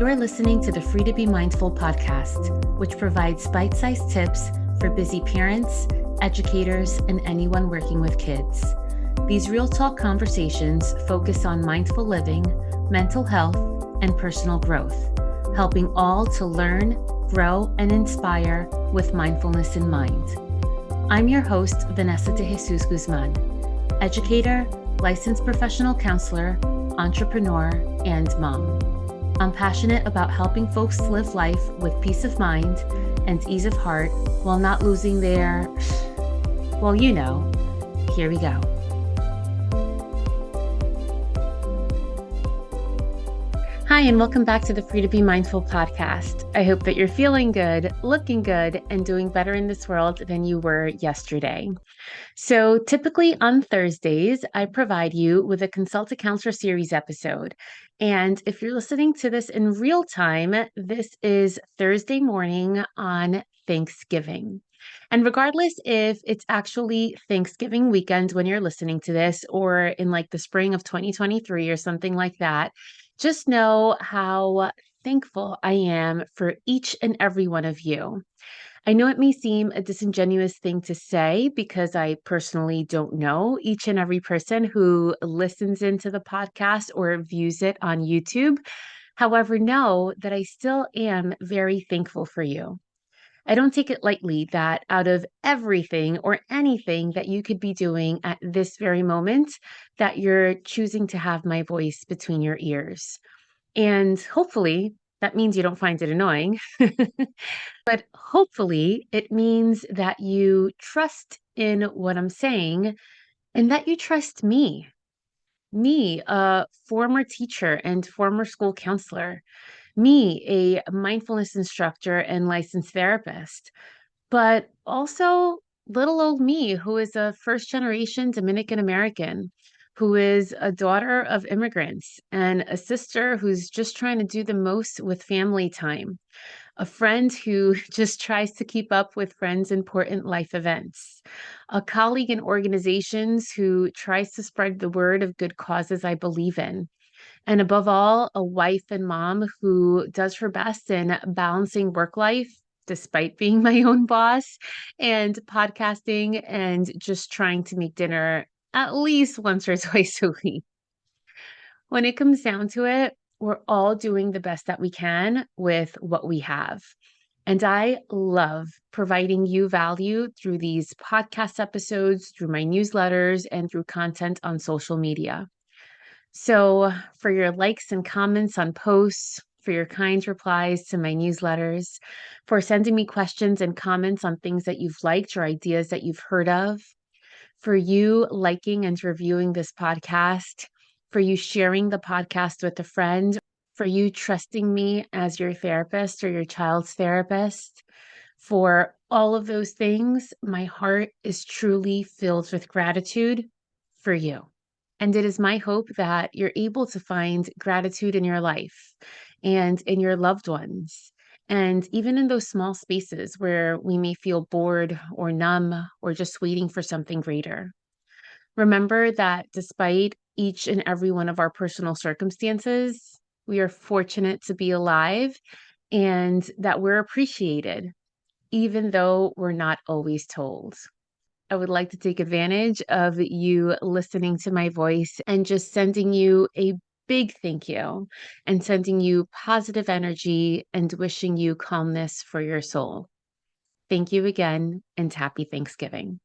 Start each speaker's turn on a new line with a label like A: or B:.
A: You're listening to the Free to Be Mindful podcast, which provides bite-sized tips for busy parents, educators, and anyone working with kids. These real talk conversations focus on mindful living, mental health, and personal growth, helping all to learn, grow, and inspire with mindfulness in mind. I'm your host, Vanessa de Jesus Guzman, educator, licensed professional counselor, entrepreneur, and mom. I'm passionate about helping folks live life with peace of mind and ease of heart while not losing their, well, you know, here we go. Hi, and welcome back to the Free to Be Mindful podcast. I hope that you're feeling good, looking good, and doing better in this world than you were yesterday. So typically on Thursdays, I provide you with a Consult a Counselor series episode. And if you're listening to this in real time, this is Thursday morning on Thanksgiving. And regardless if it's actually Thanksgiving weekend when you're listening to this, or in like the spring of 2023 or something like that, just know how thankful I am for each and every one of you. I know it may seem a disingenuous thing to say because I personally don't know each and every person who listens into the podcast or views it on YouTube. However, know that I still am very thankful for you. I don't take it lightly that out of everything or anything that you could be doing at this very moment, that you're choosing to have my voice between your ears. And hopefully that means you don't find it annoying. But hopefully, it means that you trust in what I'm saying and that you trust me, a former teacher and former school counselor, me, a mindfulness instructor and licensed therapist, but also little old me, who is a first generation Dominican American, who is a daughter of immigrants and a sister who's just trying to do the most with family time, a friend who just tries to keep up with friends' important life events, a colleague in organizations who tries to spread the word of good causes I believe in, and above all, a wife and mom who does her best in balancing work life, despite being my own boss, and podcasting and just trying to make dinner at least once or twice a week. When it comes down to it, we're all doing the best that we can with what we have. And I love providing you value through these podcast episodes, through my newsletters, and through content on social media. So, for your likes and comments on posts, for your kind replies to my newsletters, for sending me questions and comments on things that you've liked or ideas that you've heard of, for you liking and reviewing this podcast, for you sharing the podcast with a friend, for you trusting me as your therapist or your child's therapist. For all of those things, my heart is truly filled with gratitude for you. And it is my hope that you're able to find gratitude in your life and in your loved ones. And even in those small spaces where we may feel bored or numb or just waiting for something greater. Remember that despite each and every one of our personal circumstances, we are fortunate to be alive and that we're appreciated, even though we're not always told. I would like to take advantage of you listening to my voice and just sending you a big thank you and sending you positive energy and wishing you calmness for your soul. Thank you again and happy Thanksgiving.